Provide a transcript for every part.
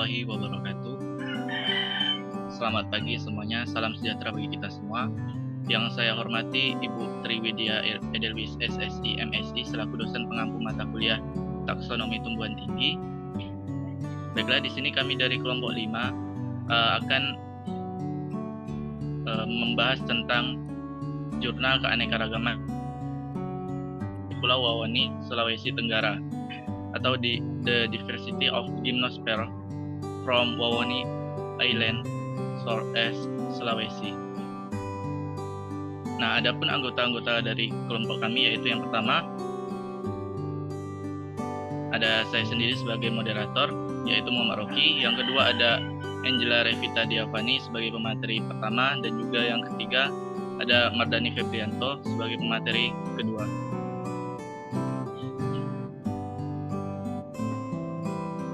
warahmatullahi wabarakatuh. Selamat pagi semuanya, salam sejahtera bagi kita semua. Yang saya hormati Ibu Triwidya Edelwis SSI MSI selaku dosen pengampu mata kuliah Taksonomi Tumbuhan Tinggi. Baiklah, di sini kami dari kelompok 5 akan membahas tentang jurnal keanekaragaman Pulau Wawoni, Sulawesi Tenggara, atau The Diversity of Gymnosperm from Wawoni Island, Sulawesi. Nah, adapun anggota-anggota dari kelompok kami yaitu yang pertama ada saya sendiri sebagai moderator yaitu Muhammad Rocky, yang kedua ada Angela Revita Diavani sebagai pemateri pertama, dan juga yang ketiga ada Mardani Febrianto sebagai pemateri kedua.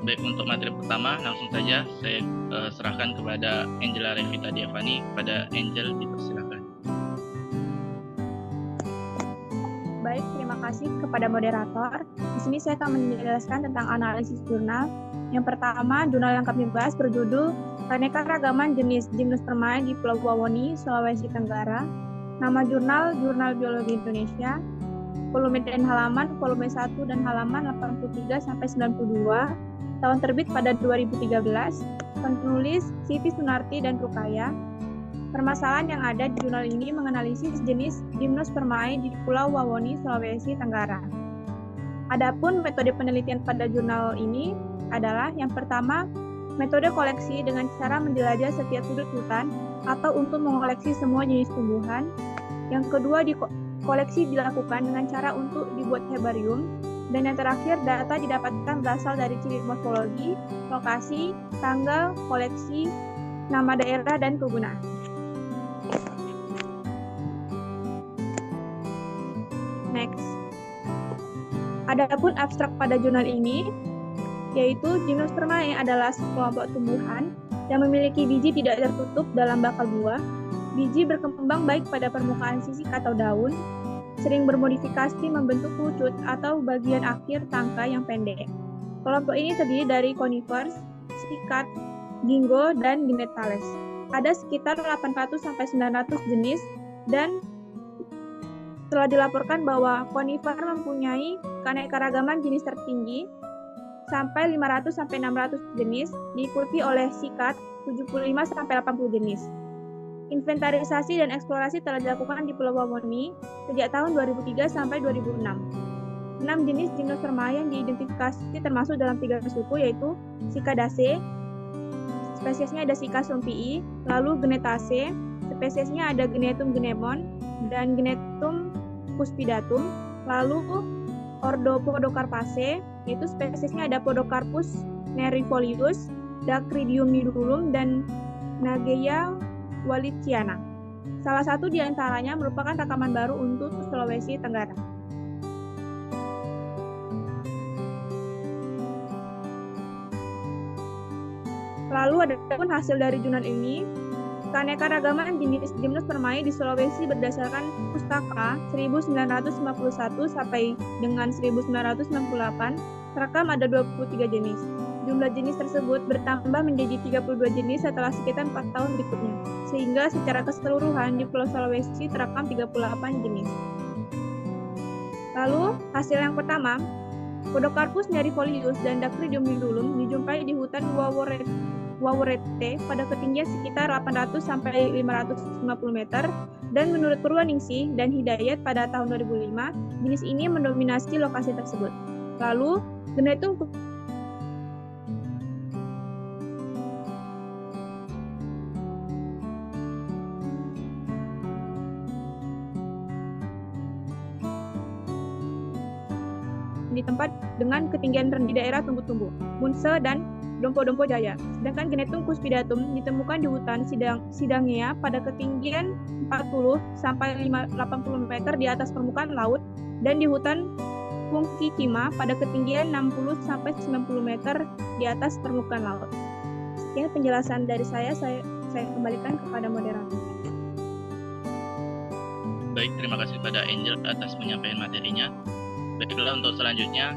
Baik, untuk materi pertama langsung saja saya serahkan kepada Angela Revita Diavani. Pada Angel, dipersilakan. Baik, terima kasih kepada moderator. Di sini saya akan menjelaskan tentang analisis jurnal. Yang pertama, jurnal yang kami bahas berjudul Keanekaragaman Jenis Gymnospermae di Pulau Wawoni, Sulawesi Tenggara. Nama jurnal, Jurnal Biologi Indonesia. Volume dan halaman, volume 1 dan halaman 83-92. Tahun terbit pada 2013. Penulis Siti Sunarti dan Rukaya. Permasalahan yang ada di jurnal ini menganalisis jenis Gymnospermae di Pulau Wawoni, Sulawesi Tenggara. Adapun metode penelitian pada jurnal ini adalah yang pertama, metode koleksi dengan cara menjelajah setiap sudut hutan atau untuk mengoleksi semua jenis tumbuhan. Yang kedua, koleksi dilakukan dengan cara untuk dibuat herbarium. Dan yang terakhir, data didapatkan berasal dari ciri morfologi, lokasi, tanggal, koleksi, nama daerah, dan kegunaan. Next. Adapun abstrak pada jurnal ini, yaitu Gymnospermae adalah sekelompok tumbuhan yang memiliki biji tidak tertutup dalam bakal buah. Biji berkembang baik pada permukaan sisik atau daun, sering bermodifikasi membentuk pucuk atau bagian akhir tangkai yang pendek. Kelompok ini terdiri dari conifers, sikat, ginkgo, dan ginetales. Ada sekitar 800-900 jenis, dan telah dilaporkan bahwa conifer mempunyai keanekaragaman jenis tertinggi sampai 500-600 jenis, diikuti oleh sikat 75-80 jenis. Inventarisasi dan eksplorasi telah dilakukan di Pulau Wawoni sejak tahun 2003 sampai 2006. 6 jenis Gymnospermae yang diidentifikasi termasuk dalam 3 suku, yaitu Cicadaceae, spesiesnya ada Cica sumpii, lalu Gnethaceae, spesiesnya ada Gnetum gnemon dan Gnetum cuspidatum, lalu Ordopodocarpaceae, yaitu spesiesnya ada Podocarpus nerifolius, Dacrydium nidulum, dan Nageia Wallichiana. Salah satu di antaranya merupakan rekaman baru untuk Sulawesi Tenggara. Lalu adapun hasil dari jurnal ini, keanekaragaman jenis Gymnospermae di Sulawesi berdasarkan Pustaka 1951 sampai dengan 1968 terekam ada 23 jenis. Jumlah jenis tersebut bertambah menjadi 32 jenis setelah sekitar 4 tahun berikutnya, sehingga secara keseluruhan di Pulau Sulawesi terekam 38 jenis. Lalu, hasil yang pertama, Podocarpus nerifolius dan Dacrydium nidulum dijumpai di hutan Waworete pada ketinggian sekitar 800-550 meter, dan menurut Purwaningsih dan Hidayat pada tahun 2005, jenis ini mendominasi lokasi tersebut. Lalu, Gnetum di tempat dengan ketinggian rendah di daerah tumbuh-tumbuh, Munse dan Dompo-Dompo Jaya. Sedangkan Gnetum cuspidatum ditemukan di hutan Sidangea pada ketinggian 40-80 meter di atas permukaan laut, dan di hutan Pungkikima pada ketinggian 60-90 meter di atas permukaan laut. Sekian penjelasan dari saya kembalikan kepada moderator. Baik, terima kasih kepada Angel atas penyampaian materinya. Baiklah, untuk selanjutnya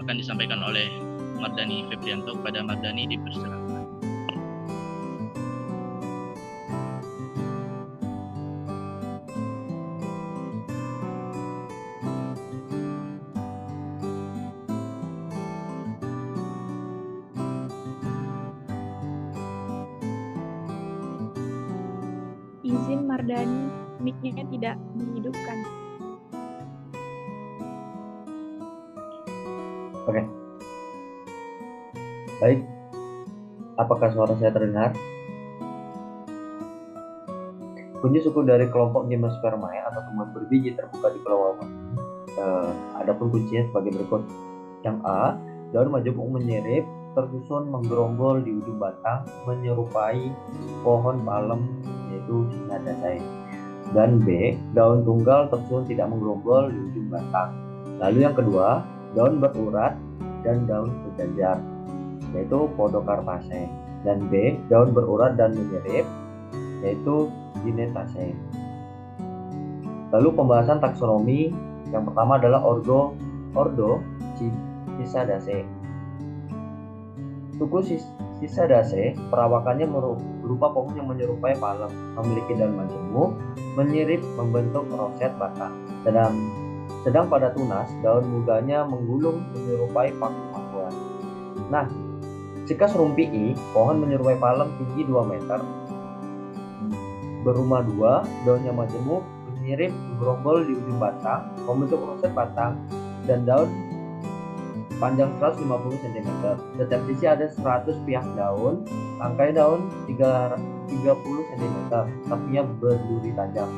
akan disampaikan oleh Mardani Febrianto kepada Mardani dipersilakan. Izin Mardani, mic-nya tidak dihidupkan. Oke. Baik. Apakah suara saya terdengar? Kunci suku dari kelompok Gymnospermae atau tumbuhan berbiji terbuka di Pulau Wawan. Adapun kuncinya sebagai berikut. Yang A, daun majemuk menyirip, tersusun menggerombol di ujung batang, menyerupai pohon palem yaitu Cicadaceae. Dan B, daun tunggal tersusun tidak menggerombol di ujung batang. Lalu yang kedua, daun berurat dan daun berjajar yaitu Podocarpaceae. Dan B, daun berurat dan menyirip yaitu Ginetaceae. Lalu pembahasan taksonomi yang pertama adalah ordo Cicadaceae. Suku Cicadaceae perawakannya berupa pohon yang menyerupai palem, memiliki daun majemuk, menyirip membentuk roset batang. Sedang pada tunas, daun mudanya menggulung menyerupai paku-pakuan. Nah, jika serumpii, pohon menyerupai palem tinggi 2 meter, berumah 2, daunnya majemuk, menyirip, bergerombol di ujung batang, membentuk roset batang, dan daun panjang 150 cm. Setiap sisi ada 100 piak daun, tangkai daun 30 cm, sapinya berduri tajam.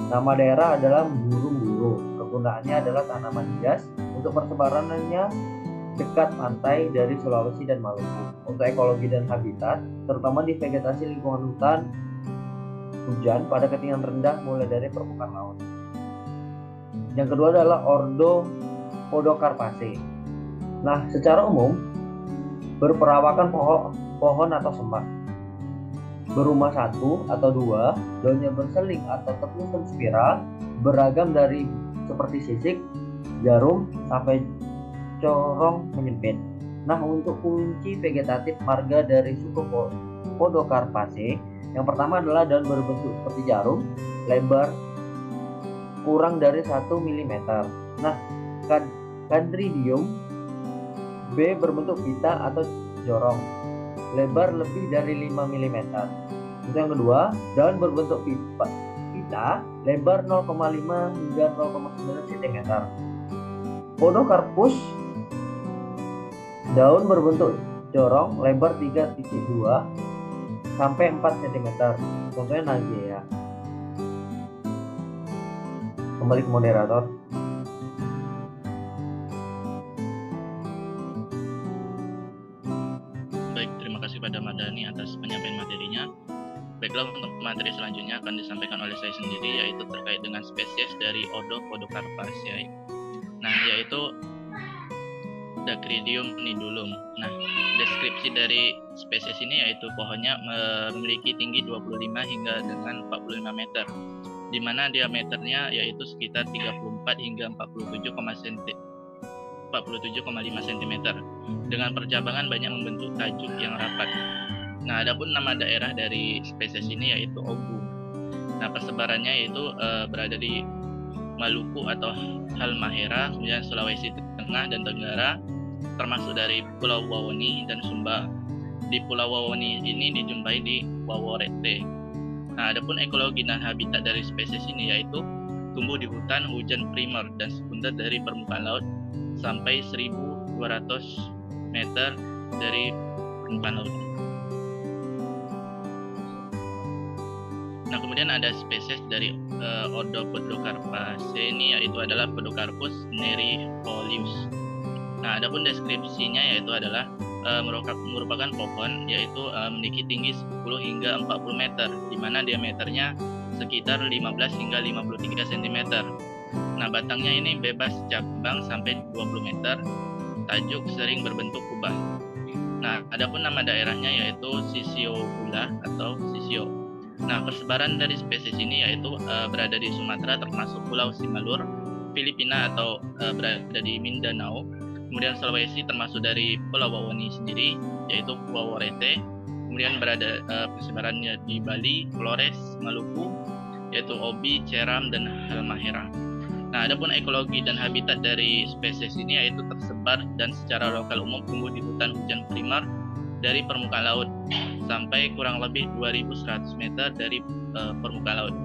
Nama daerah adalah Burung-Buru. Kegunaannya adalah tanaman hias. Untuk persebarannya dekat pantai dari Sulawesi dan Maluku. Untuk ekologi dan habitat, terutama di vegetasi lingkungan hutan hujan pada ketinggian rendah mulai dari permukaan laut. Yang kedua adalah ordo Podocarpaceae. Nah, secara umum berperawakan pohon atau semak, berumah 1 atau 2, daunnya berseling atau tersusun spiral, beragam dari seperti sisik, jarum, sampai corong menyempit. Nah, untuk kunci vegetatif marga dari suku Podocarpaceae, yang pertama adalah daun berbentuk seperti jarum, lebar kurang dari 1 mm. Nah, Candridium B berbentuk pita atau jorong, lebar lebih dari 5 mm. Untuk yang kedua, daun berbentuk pita, lebar 0,5 hingga 0,9 cm. Podocarpus, daun berbentuk jorong, lebar 3,2 sampai 4 cm. Contohnya Nagea. Kembali ke moderator. Pada Mardani atas penyampaian materinya. Baiklah, untuk materi selanjutnya akan disampaikan oleh saya sendiri, yaitu terkait dengan spesies dari ordo Podocarpaceae. Nah, yaitu Dacrydium nidulum. Nah, deskripsi dari spesies ini yaitu pohonnya memiliki tinggi 25 hingga dengan 45 meter, di mana diameternya yaitu sekitar 34 hingga 47,5 cm dengan percabangan banyak membentuk tajuk yang rapat. Nah, adapun nama daerah dari spesies ini yaitu Ogu. Nah, persebarannya yaitu berada di Maluku atau Halmahera, kemudian Sulawesi Tengah dan Tenggara, termasuk dari Pulau Wawoni dan Sumba. Di Pulau Wawoni ini dijumpai di Waworete. Nah, adapun ekologi dan habitat dari spesies ini yaitu tumbuh di hutan hujan primer dan sekunder dari permukaan laut sampai 1.200 meter dari permukaan laut. Nah, kemudian ada spesies dari ordo Podocarpaceae ini yaitu adalah Podocarpus nerifolius. Nah, adapun deskripsinya yaitu adalah merupakan pohon yaitu memiliki tinggi 10 hingga 40 meter, di mana diameternya sekitar 15 hingga 53 cm. Nah, batangnya ini bebas cabang sampai 20 meter, tajuk sering berbentuk kubah. Nah, adapun nama daerahnya yaitu Sisiobula atau Sisio. Nah, persebaran dari spesies ini yaitu berada di Sumatera termasuk Pulau Simalur, Filipina atau berada di Mindanao, Kemudian Sulawesi termasuk dari Pulau Wawoni sendiri, yaitu Waworete. Kemudian berada persebarannya di Bali, Flores, Maluku, yaitu Obi, Ceram, dan Halmahera. Nah, adapun ekologi dan habitat dari spesies ini yaitu tersebar dan secara lokal umum tumbuh di hutan hujan primer dari permukaan laut sampai kurang lebih 2.100 meter dari permukaan laut.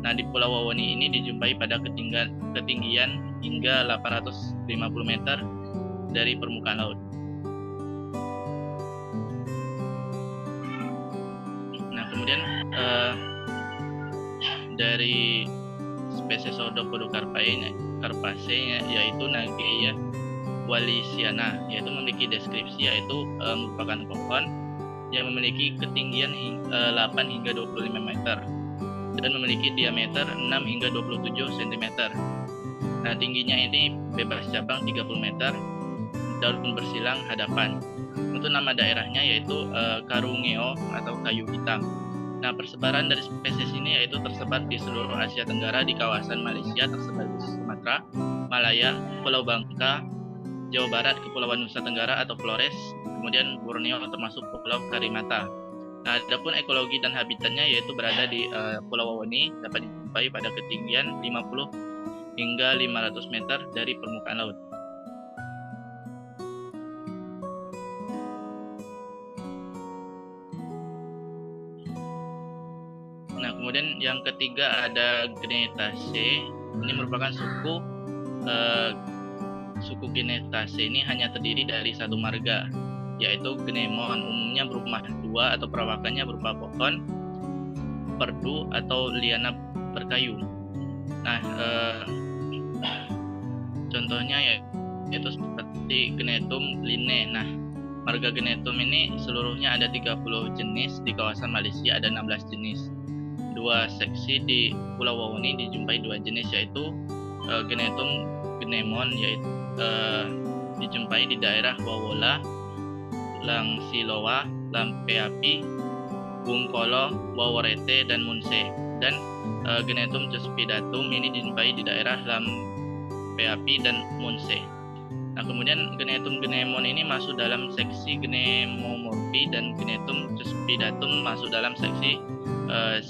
Nah, di Pulau Wawoni ini dijumpai pada ketinggian hingga 850 meter dari permukaan laut. Nah, kemudian dari spesies Odopodocarpaceae yaitu Nageia wallisiana, yaitu memiliki deskripsi yaitu merupakan pohon yang memiliki ketinggian 8 hingga 25 meter dan memiliki diameter 6 hingga 27 cm. Nah, tingginya ini bebas cabang 30 meter, daun bersilang hadapan. Untuk nama daerahnya yaitu Karungeo atau kayu hitam. Nah, persebaran dari spesies ini yaitu tersebar di seluruh Asia Tenggara, di kawasan Malaysia tersebar di Sumatera, Malaya, Pulau Bangka, Jawa Barat, Kepulauan Nusa Tenggara atau Flores, kemudian Borneo termasuk Pulau Karimata. Nah, adapun ekologi dan habitatnya yaitu berada di Pulau Wawoni dapat dijumpai pada ketinggian 50 hingga 500 meter dari permukaan laut. Nah, kemudian yang ketiga ada Gnetaceae. Ini merupakan suku Gnetaceae ini hanya terdiri dari satu marga, yaitu Gnemon. Umumnya berumah dua atau perawakannya berupa pohon, perdu atau liana berkayu. Nah, contohnya yaitu seperti Gnetum line. Nah, marga Gnetum ini seluruhnya ada 30 jenis, di kawasan Malaysia ada 16 jenis. Dua seksi di Pulau Wawoni dijumpai dua jenis, yaitu Gnetum gnemon, yaitu dijumpai di daerah Wawola, Langsiloa, Lampeapi, Bungkolo, Waworete, dan Munse. Dan Gnetum cuspidatum ini dijumpai di daerah Lampeapi dan Munse. Nah, kemudian Gnetum gnemon ini masuk dalam seksi Gnemomorphi dan Gnetum cuspidatum masuk dalam seksi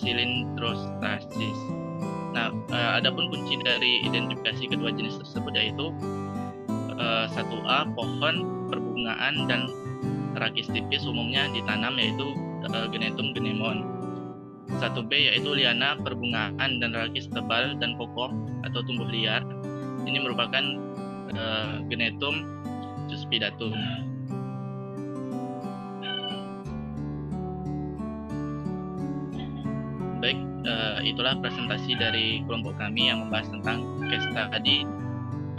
Cylindrostracis. Nah, adapun kunci dari identifikasi kedua jenis tersebut yaitu 1A, pohon perbungaan dan rakis tipis umumnya ditanam yaitu Gnetum gnemon. 1B yaitu liana perbungaan dan rakis tebal dan kokoh atau tumbuh liar. Ini merupakan Gnetum cuspidatum. Baik, itulah presentasi dari kelompok kami yang membahas tentang case study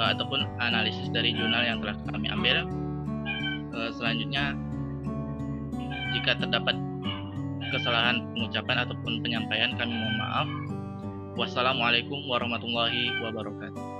ataupun analisis dari jurnal yang telah kami ambil. Selanjutnya, jika terdapat kesalahan pengucapan ataupun penyampaian, kami mohon maaf. Wassalamualaikum warahmatullahi wabarakatuh.